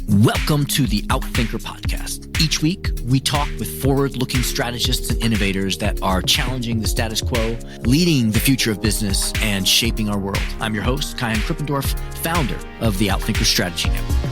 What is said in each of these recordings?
Welcome to the Outthinker podcast. Each week, we talk with forward-looking strategists and innovators that are challenging the status quo, leading the future of business, and shaping our world. I'm your host, Kyan Krippendorf, founder of the Outthinker Strategy Network.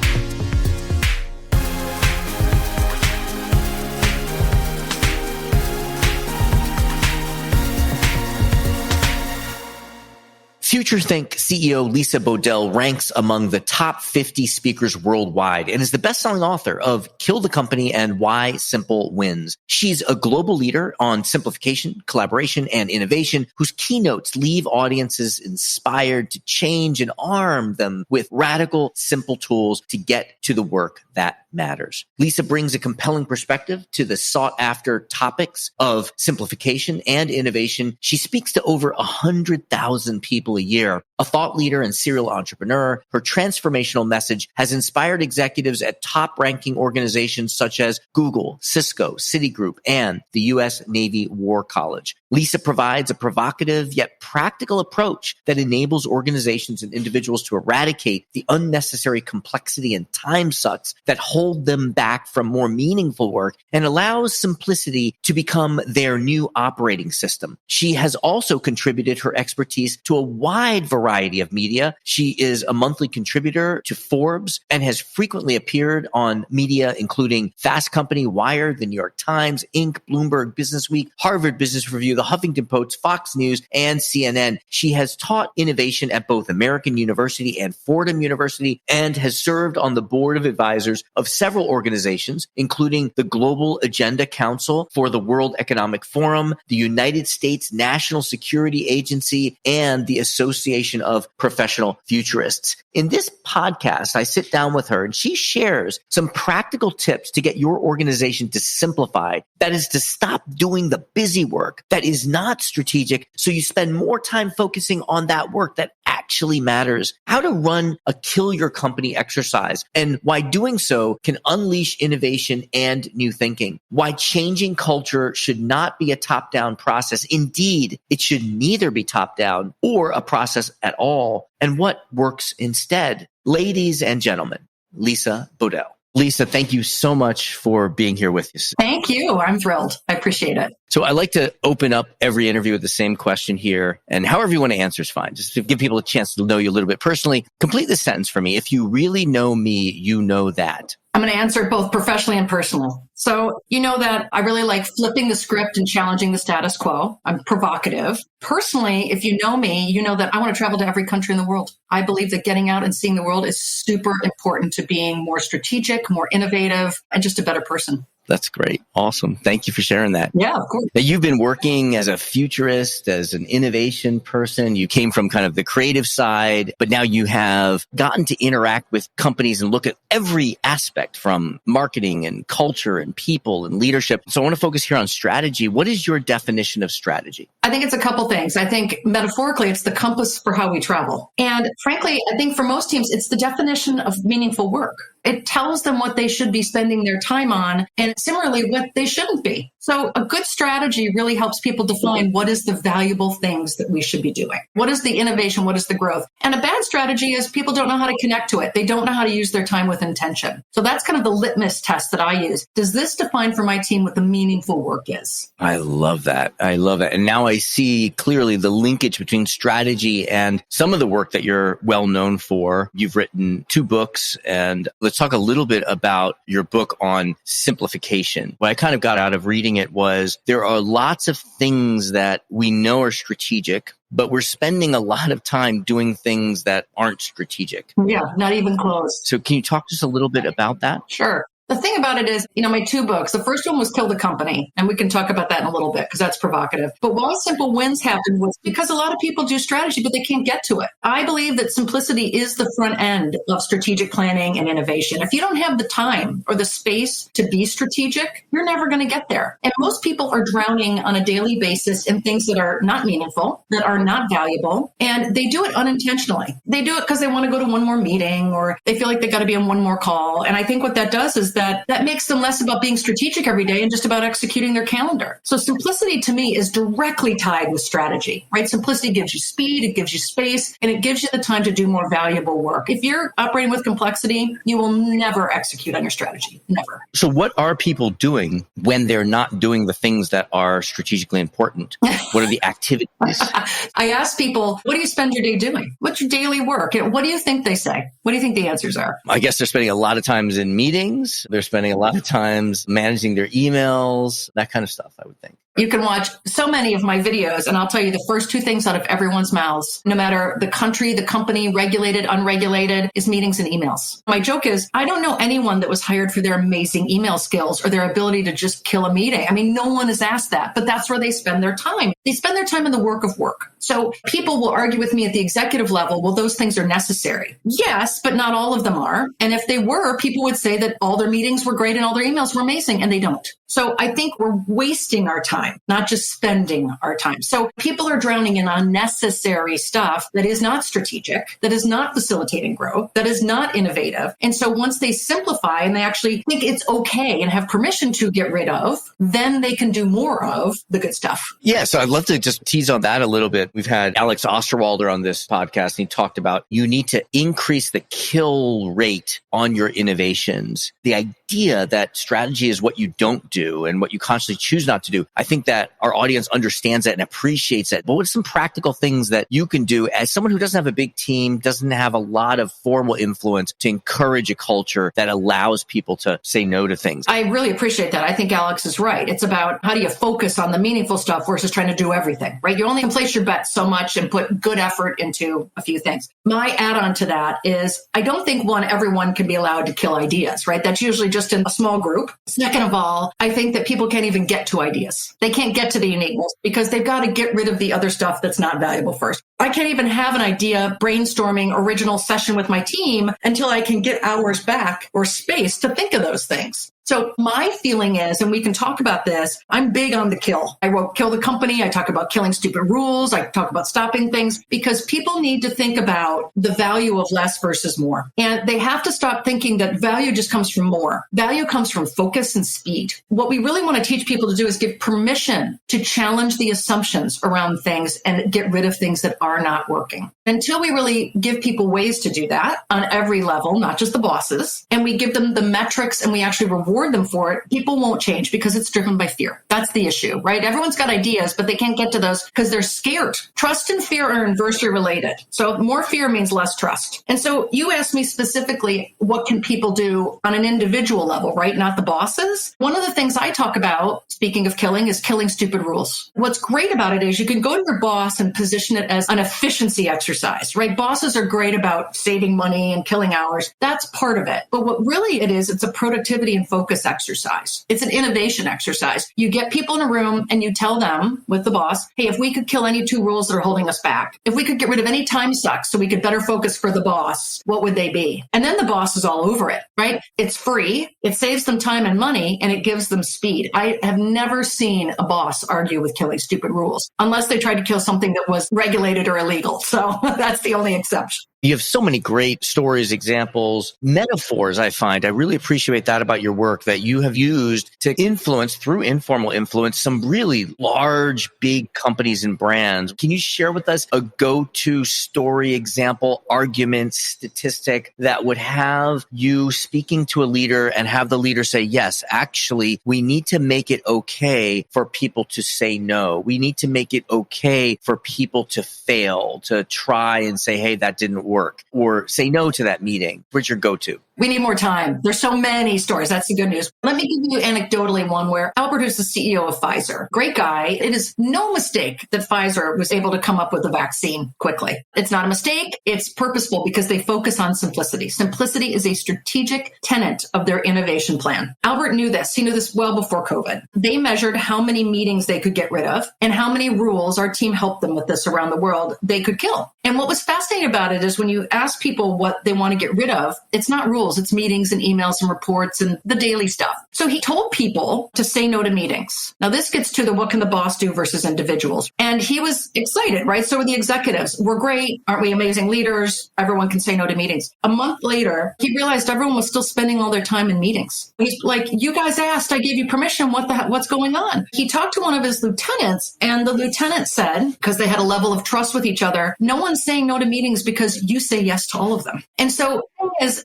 FutureThink CEO Lisa Bodell ranks among the top 50 speakers worldwide and is the best-selling author of Kill the Company and Why Simple Wins. She's a global leader on simplification, collaboration, and innovation whose keynotes leave audiences inspired to change and arm them with radical, simple tools to get to the work that matters. Lisa brings a compelling perspective to the sought-after topics of simplification and innovation. She speaks to over 100,000 people a year. A thought leader and serial entrepreneur, her transformational message has inspired executives at top-ranking organizations such as Google, Cisco, Citigroup, and the U.S. Navy War College. Lisa provides a provocative yet practical approach that enables organizations and individuals to eradicate the unnecessary complexity and time sucks that hold them back from more meaningful work and allows simplicity to become their new operating system. She has also contributed her expertise to a wide variety of media. She is a monthly contributor to Forbes and has frequently appeared on media including Fast Company, Wired, The New York Times, Inc., Bloomberg Businessweek, Harvard Business Review, The Huffington Post, Fox News, and CNN. She has taught innovation at both American University and Fordham University and has served on the board of advisors of several organizations, including the Global Agenda Council for the World Economic Forum, the United States National Security Agency, and the Association of Professional Futurists. In this podcast, I sit down with her and she shares some practical tips to get your organization to simplify. That is to stop doing the busy work that is not strategic so you spend more time focusing on that work that actually matters. How to run a kill your company exercise and why doing so can unleash innovation and new thinking. Why changing culture should not be a top-down process. Indeed, it should neither be top-down or a process at all. And what works instead. Ladies and gentlemen, Lisa Bodell. Lisa, thank you so much for being here with us. Thank you. I'm thrilled. I appreciate it. So I like to open up every interview with the same question here, and however you want to answer is fine. Just to give people a chance to know you a little bit personally. Complete this sentence for me. If you really know me, you know that. I'm going to answer it both professionally and personally. So you know that I really like flipping the script and challenging the status quo. I'm provocative. Personally, if you know me, you know that I want to travel to every country in the world. I believe that getting out and seeing the world is super important to being more strategic, more innovative, and just a better person. That's great. Awesome. Thank you for sharing that. Yeah, of course. Now, you've been working as a futurist, as an innovation person. You came from kind of the creative side, but now you have gotten to interact with companies and look at every aspect from marketing and culture and people and leadership. So I want to focus here on strategy. What is your definition of strategy? I think it's a couple things. I think metaphorically, it's the compass for how we travel. And frankly, I think for most teams, it's the definition of meaningful work. It tells them what they should be spending their time on and similarly what they shouldn't be. So a good strategy really helps people define what is the valuable things that we should be doing. What is the innovation? What is the growth? And a bad strategy is people don't know how to connect to it. They don't know how to use their time with intention. So that's kind of the litmus test that I use. Does this define for my team what the meaningful work is? I love that. I love that. And now I see clearly the linkage between strategy and some of the work that you're well known for. You've written 2 books, and let's talk a little bit about your book on simplification. What I kind of got out of reading it was there are lots of things that we know are strategic, but we're spending a lot of time doing things that aren't strategic. Yeah, not even close. So can you talk just a little bit about that? Sure. The thing about it is, my 2 books, the first one was Kill the Company, and we can talk about that in a little bit because that's provocative. But why Simple Wins happened was because a lot of people do strategy, but they can't get to it. I believe that simplicity is the front end of strategic planning and innovation. If you don't have the time or the space to be strategic, you're never going to get there. And most people are drowning on a daily basis in things that are not meaningful, that are not valuable, and they do it unintentionally. They do it because they want to go to one more meeting or they feel like they got to be on one more call. And I think what that does is that mindset that makes them less about being strategic every day and just about executing their calendar. So simplicity to me is directly tied with strategy, right? Simplicity gives you speed, it gives you space, and it gives you the time to do more valuable work. If you're operating with complexity, you will never execute on your strategy. Never. So what are people doing when they're not doing the things that are strategically important? What are the activities? I ask people, what do you spend your day doing? What's your daily work? And what do you think they say? What do you think the answers are? I guess they're spending a lot of times in meetings. They're spending a lot of times managing their emails, that kind of stuff, I would think. You can watch so many of my videos, and I'll tell you the first two things out of everyone's mouths, no matter the country, the company, regulated, unregulated, is meetings and emails. My joke is, I don't know anyone that was hired for their amazing email skills or their ability to just kill a meeting. I mean, no one has asked that, but that's where they spend their time. They spend their time in the work of work. So people will argue with me at the executive level, well, those things are necessary. Yes, but not all of them are. And if they were, people would say that all their meetings were great and all their emails were amazing, and they don't. So I think we're wasting our time, not just spending our time. So people are drowning in unnecessary stuff that is not strategic, that is not facilitating growth, that is not innovative. And so once they simplify and they actually think it's okay and have permission to get rid of, then they can do more of the good stuff. Yeah, so I'd love to just tease on that a little bit. We've had Alex Osterwalder on this podcast, and he talked about you need to increase the kill rate on your innovations. The idea that strategy is what you don't do and what you consciously choose not to do. I think that our audience understands that and appreciates that. But what are some practical things that you can do as someone who doesn't have a big team, doesn't have a lot of formal influence to encourage a culture that allows people to say no to things? I really appreciate that. I think Alex is right. It's about how do you focus on the meaningful stuff versus trying to do everything, right? You only can place your bets so much and put good effort into a few things. My add-on to that is I don't think everyone can be allowed to kill ideas, right? That's usually just in a small group. Second of all, I think that people can't even get to ideas. They can't get to the uniqueness because they've got to get rid of the other stuff that's not valuable first. I can't even have an idea, brainstorming, original session with my team until I can get hours back or space to think of those things. So my feeling is, and we can talk about this, I'm big on the kill. I wrote Kill the Company. I talk about killing stupid rules. I talk about stopping things because people need to think about the value of less versus more. And they have to stop thinking that value just comes from more. Value comes from focus and speed. What we really want to teach people to do is give permission to challenge the assumptions around things and get rid of things that are not working. Until we really give people ways to do that on every level, not just the bosses, and we give them the metrics and we actually reward them for it, people won't change because it's driven by fear. That's the issue, right? Everyone's got ideas, but they can't get to those because they're scared. Trust and fear are inversely related. So more fear means less trust. And so you asked me specifically, what can people do on an individual level, right? Not the bosses. One of the things I talk about, speaking of killing, is killing stupid rules. What's great about it is you can go to your boss and position it as an efficiency exercise, right? Bosses are great about saving money and killing hours. That's part of it. But what really it is, it's a productivity and focus exercise. It's an innovation exercise. You get people in a room and you tell them with the boss, hey, if we could kill any 2 rules that are holding us back, if we could get rid of any time sucks so we could better focus for the boss, what would they be? And then the boss is all over it, right? It's free. It saves them time and money, and it gives them speed. I have never seen a boss argue with killing stupid rules unless they tried to kill something that was regulated or illegal. So that's the only exception. You have so many great stories, examples, metaphors, I find. I really appreciate that about your work that you have used to influence, through informal influence, some really large, big companies and brands. Can you share with us a go-to story, example, argument, statistic that would have you speaking to a leader and have the leader say, yes, actually, we need to make it okay for people to say no. We need to make it okay for people to fail, to try and say, hey, that didn't work, or say no to that meeting. What's your go-to? We need more time. There's so many stories. That's the good news. Let me give you anecdotally one where Albert, who's the CEO of Pfizer, great guy. It is no mistake that Pfizer was able to come up with a vaccine quickly. It's not a mistake. It's purposeful because they focus on simplicity. Simplicity is a strategic tenet of their innovation plan. Albert knew this. He knew this well before COVID. They measured how many meetings they could get rid of and how many rules, our team helped them with this around the world, they could kill. And what was fascinating about it is when you ask people what they want to get rid of, it's not rules, it's meetings and emails and reports and the daily stuff. So he told people to say no to meetings. Now this gets to the what can the boss do versus individuals. And he was excited, right? So were the executives. We're great. Aren't we amazing leaders? Everyone can say no to meetings. A month later, he realized everyone was still spending all their time in meetings. He's like, you guys asked, I gave you permission. What's going on? He talked to one of his lieutenants, and the lieutenant said, because they had a level of trust with each other, no one's saying no to meetings because you say yes to all of them. And so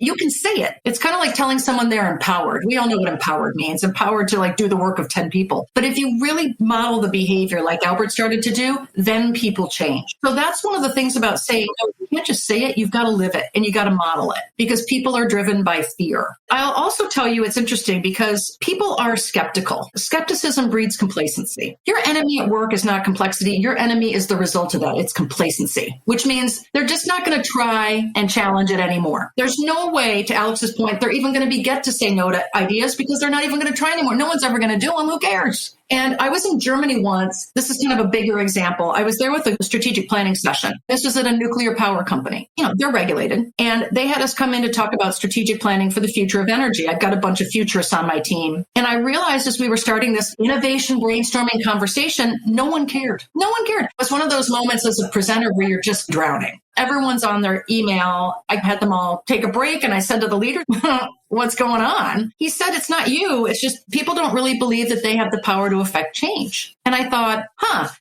you can say it. It's kind of like telling someone they're empowered. We all know what empowered means, empowered to like do the work of 10 people. But if you really model the behavior like Albert started to do, then people change. So that's one of the things about saying, no, you can't just say it, you've got to live it and you got to model it because people are driven by fear. I'll also tell you it's interesting because people are skeptical. Skepticism breeds complacency. Your enemy at work is not complexity. Your enemy is the result of that. It's complacency, which means they're just not going to try and challenge it anymore. There's no way, to Alex's point, they're even going to get to say no to ideas because they're not even going to try anymore. No one's ever going to do them. Who cares? And I was in Germany once. This is kind of a bigger example. I was there with a strategic planning session. This was at a nuclear power company. They're regulated. And they had us come in to talk about strategic planning for the future of energy. I've got a bunch of futurists on my team. And I realized as we were starting this innovation brainstorming conversation, no one cared. No one cared. It was one of those moments as a presenter where you're just drowning. Everyone's on their email. I had them all take a break and I said to the leader, what's going on? He said, it's not you. It's just people don't really believe that they have the power to affect change. And I thought,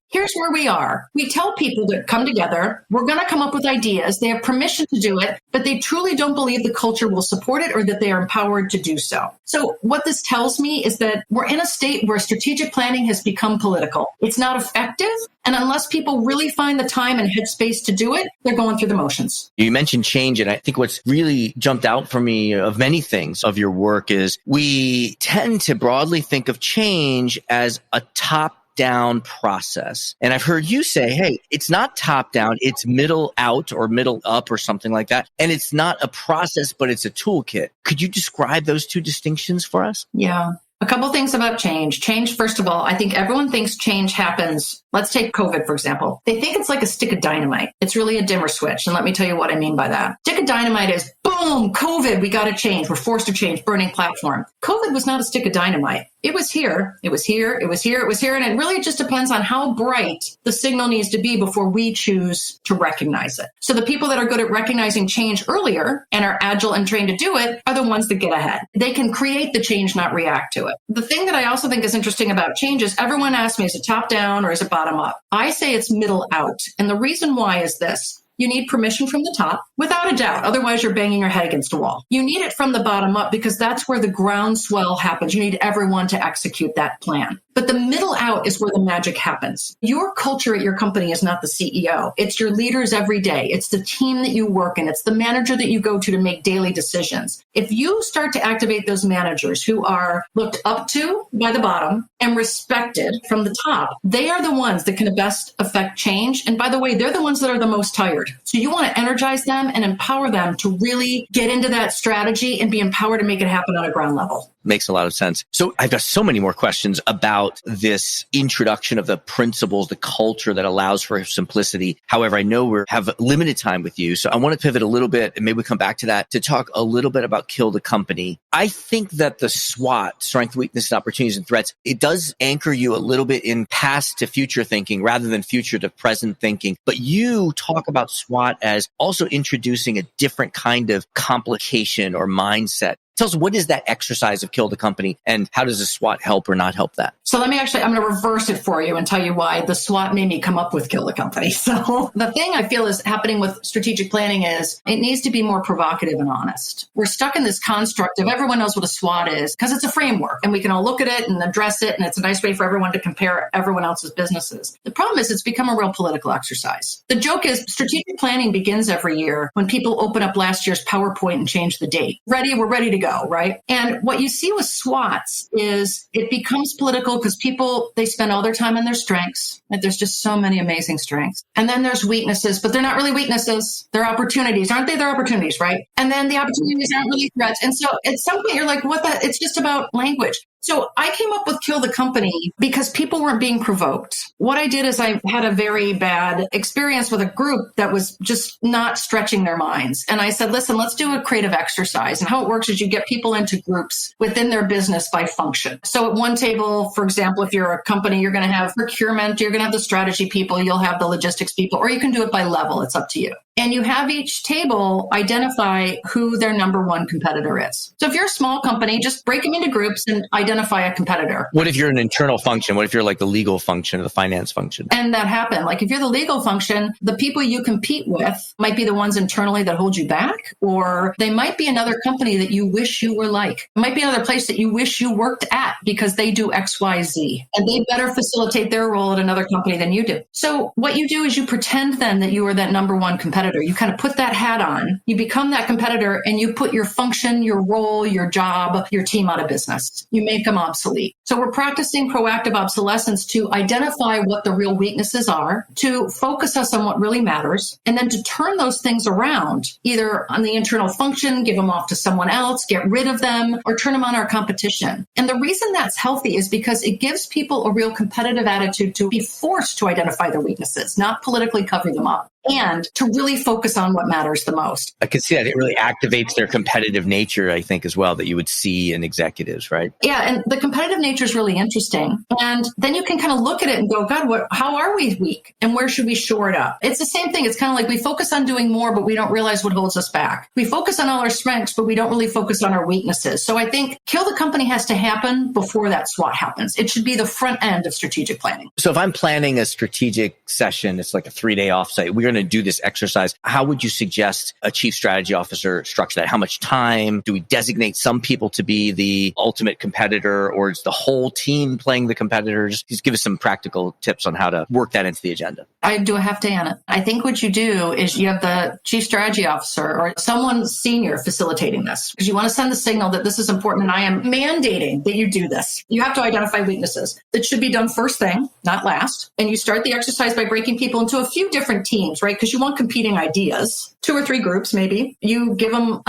here's where we are. We tell people to come together. We're going to come up with ideas. They have permission to do it, but they truly don't believe the culture will support it or that they are empowered to do so. So what this tells me is that we're in a state where strategic planning has become political. It's not effective. And unless people really find the time and headspace to do it, they're going through the motions. You mentioned change, and I think what's really jumped out for me of many things of your work is we tend to broadly think of change as a top-down process. And I've heard you say, hey, it's not top-down, it's middle out or middle up or something like that. And it's not a process, but it's a toolkit. Could you describe those two distinctions for us? Yeah. A couple things about change. Change, first of all, I think everyone thinks change happens. Let's take COVID, for example. They think it's like a stick of dynamite. It's really a dimmer switch. And let me tell you what I mean by that. Stick of dynamite is, boom, COVID, we got to change. We're forced to change, burning platform. COVID was not a stick of dynamite. It was here. It was here. It was here. It was here. And it really just depends on how bright the signal needs to be before we choose to recognize it. So the people that are good at recognizing change earlier and are agile and trained to do it are the ones that get ahead. They can create the change, not react to it. The thing that I also think is interesting about change is everyone asks me, is it top down or is it bottom up? I say it's middle out. And the reason why is this. You need permission from the top, without a doubt. Otherwise, you're banging your head against a wall. You need it from the bottom up because that's where the groundswell happens. You need everyone to execute that plan. But the middle out is where the magic happens. Your culture at your company is not the CEO. It's your leaders every day. It's the team that you work in. It's the manager that you go to make daily decisions. If you start to activate those managers who are looked up to by the bottom and respected from the top, they are the ones that can best affect change. And by the way, they're the ones that are the most tired. So you want to energize them and empower them to really get into that strategy and be empowered to make it happen on a ground level. Makes a lot of sense. So I've got so many more questions about this introduction of the principles, the culture that allows for simplicity. However, I know we have limited time with you. So I want to pivot a little bit and maybe we come back to that to talk a little bit about Kill the Company. I think that the SWOT, strength, weakness, and opportunities and threats, it does anchor you a little bit in past to future thinking rather than future to present thinking. But you talk about SWOT as also introducing a different kind of complication or mindset. Tell us, what is that exercise of Kill the Company and how does the SWOT help or not help that? So I'm going to reverse it for you and tell you why the SWOT made me come up with Kill the Company. So the thing I feel is happening with strategic planning is it needs to be more provocative and honest. We're stuck in this construct of everyone knows what a SWOT is because it's a framework and we can all look at it and address it. And it's a nice way for everyone to compare everyone else's businesses. The problem is it's become a real political exercise. The joke is strategic planning begins every year when people open up last year's PowerPoint and change the date. We're ready to go. Right? And what you see with SWOTs is it becomes political because people, they spend all their time on their strengths. Like there's just so many amazing strengths. And then there's weaknesses, but they're not really weaknesses. They're opportunities. Aren't they? They're opportunities, right? And then the opportunities aren't really threats. And so at some point you're like, it's just about language. So I came up with Kill the Company because people weren't being provoked. What I did is I had a very bad experience with a group that was just not stretching their minds. And I said, listen, let's do a creative exercise. And how it works is you get people into groups within their business by function. So at one table, for example, if you're a company, you're going to have procurement, you're going to have the strategy people, you'll have the logistics people, or you can do it by level. It's up to you. And you have each table identify who their number one competitor is. So if you're a small company, just break them into groups and identify a competitor. What if you're an internal function? What if you're like the legal function or the finance function? And that happened. Like if you're the legal function, the people you compete with might be the ones internally that hold you back, or they might be another company that you wish you were like. It might be another place that you wish you worked at because they do X, Y, Z, and they better facilitate their role at another company than you do. So what you do is you pretend then that you are that number one competitor. You kind of put that hat on, you become that competitor, and you put your function, your role, your job, your team out of business. You make them obsolete. So we're practicing proactive obsolescence to identify what the real weaknesses are, to focus us on what really matters, and then to turn those things around, either on the internal function, give them off to someone else, get rid of them, or turn them on our competition. And the reason that's healthy is because it gives people a real competitive attitude to be forced to identify their weaknesses, not politically cover them up, and to really focus on what matters the most. I can see that. It really activates their competitive nature, I think, as well, that you would see in executives, right? Yeah, and the competitive nature is really interesting. And then you can kind of look at it and go, God, how are we weak? And where should we shore it up? It's the same thing. It's kind of like we focus on doing more, but we don't realize what holds us back. We focus on all our strengths, but we don't really focus on our weaknesses. So I think Kill the Company has to happen before that SWOT happens. It should be the front end of strategic planning. So if I'm planning a strategic session, it's like a 3-day offsite, we're going to do this exercise. How would you suggest a chief strategy officer structure that? How much time? Do we designate some people to be the ultimate competitor, or is the whole team playing the competitors? Just give us some practical tips on how to work that into the agenda. I do a half day on it. I think what you do is you have the chief strategy officer or someone senior facilitating this, because you want to send the signal that this is important and I am mandating that you do this. You have to identify weaknesses. It should be done first thing, not last. And you start the exercise by breaking people into a few different teams, right? Because you want competing ideas, 2 or 3 groups maybe. You give them,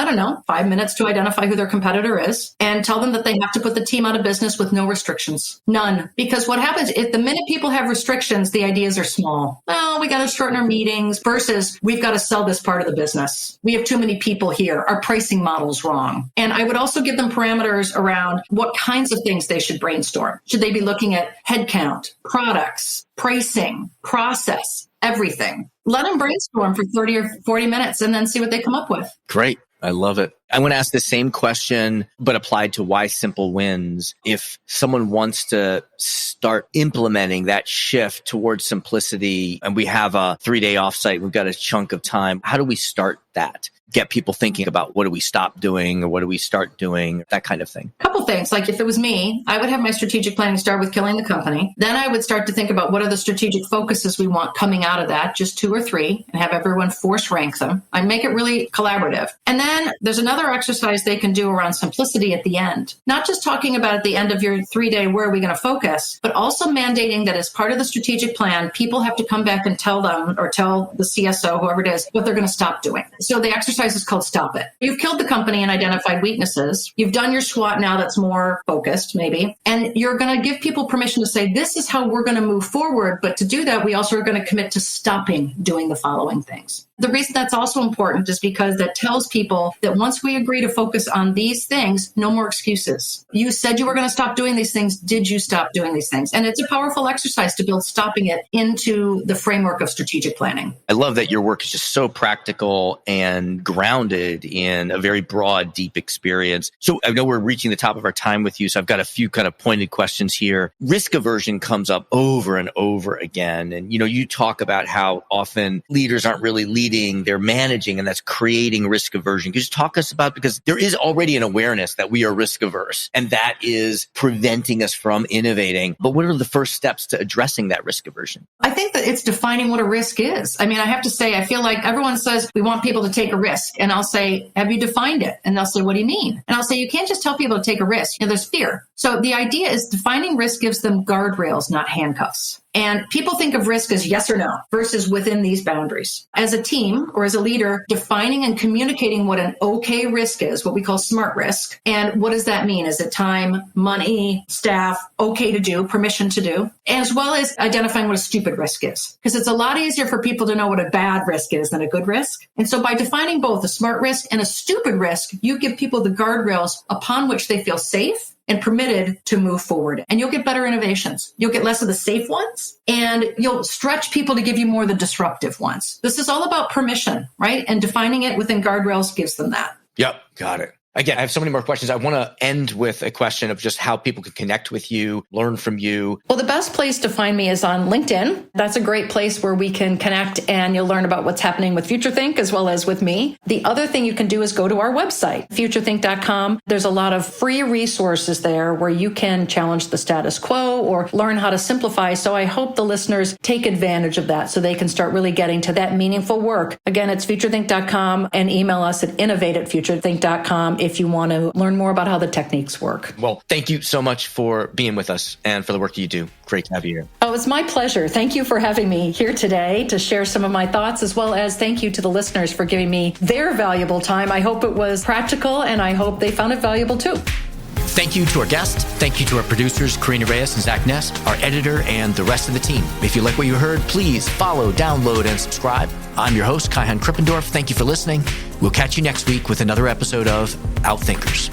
5 minutes to identify who their competitor is and tell them that they have to put the team out of business with no restrictions. None. Because what happens, if the minute people have restrictions, the ideas are small. Well, we got to shorten our meetings versus we've got to sell this part of the business. We have too many people here. Our pricing model's wrong. And I would also give them parameters around what kinds of things they should brainstorm. Should they be looking at headcount, products, pricing, process, everything? Let them brainstorm for 30 or 40 minutes and then see what they come up with. Great. I love it. I want to ask the same question, but applied to why simple wins. If someone wants to start implementing that shift towards simplicity and we have a 3-day offsite, we've got a chunk of time, how do we start that? Get people thinking about what do we stop doing or what do we start doing, that kind of thing. Couple things. Like if it was me, I would have my strategic planning start with killing the company. Then I would start to think about what are the strategic focuses we want coming out of that, just 2 or 3, and have everyone force rank them. I'd make it really collaborative. And then there's another exercise they can do around simplicity at the end. Not just talking about at the end of your 3-day, where are we going to focus, but also mandating that as part of the strategic plan, people have to come back and tell them or tell the CSO, whoever it is, what they're going to stop doing. So the exercise is called Stop It. You've killed the company and identified weaknesses. You've done your SWOT now that's more focused, maybe. And you're going to give people permission to say, this is how we're going to move forward. But to do that, we also are going to commit to stopping doing the following things. The reason that's also important is because that tells people that once we agree to focus on these things, no more excuses. You said you were going to stop doing these things. Did you stop doing these things? And it's a powerful exercise to build stopping it into the framework of strategic planning. I love that your work is just so practical and grounded in a very broad, deep experience. So I know we're reaching the top of our time with you, so I've got a few kind of pointed questions here. Risk aversion comes up over and over again. And, you talk about how often leaders aren't really leading, they're managing, and that's creating risk aversion. Could you talk to us about, because there is already an awareness that we are risk averse, and that is preventing us from innovating. But what are the first steps to addressing that risk aversion? I think that it's defining what a risk is. I mean, I have to say, I feel like everyone says we want people to take a risk. And I'll say, have you defined it? And they'll say, what do you mean? And I'll say, you can't just tell people to take a risk. There's fear. So the idea is defining risk gives them guardrails, not handcuffs. And people think of risk as yes or no versus within these boundaries. As a team or as a leader, defining and communicating what an okay risk is, what we call smart risk. And what does that mean? Is it time, money, staff, okay to do, permission to do, as well as identifying what a stupid risk is? Because it's a lot easier for people to know what a bad risk is than a good risk. And so by defining both a smart risk and a stupid risk, you give people the guardrails upon which they feel safe and permitted to move forward. And you'll get better innovations. You'll get less of the safe ones, and you'll stretch people to give you more of the disruptive ones. This is all about permission, right? And defining it within guardrails gives them that. Yep, got it. Again, I have so many more questions. I want to end with a question of just how people can connect with you, learn from you. Well, the best place to find me is on LinkedIn. That's a great place where we can connect and you'll learn about what's happening with FutureThink as well as with me. The other thing you can do is go to our website, FutureThink.com. There's a lot of free resources there where you can challenge the status quo or learn how to simplify. So I hope the listeners take advantage of that so they can start really getting to that meaningful work. Again, it's FutureThink.com, and email us at innovate@FutureThink.com if you want to learn more about how the techniques work. Well, thank you so much for being with us and for the work that you do. Great to have you here. Oh, it's my pleasure. Thank you for having me here today to share some of my thoughts, as well as thank you to the listeners for giving me their valuable time. I hope it was practical, and I hope they found it valuable too. Thank you to our guests. Thank you to our producers, Karina Reyes and Zach Ness, our editor, and the rest of the team. If you like what you heard, please follow, download, and subscribe. I'm your host, Kai-Han Krippendorf. Thank you for listening. We'll catch you next week with another episode of Outthinkers.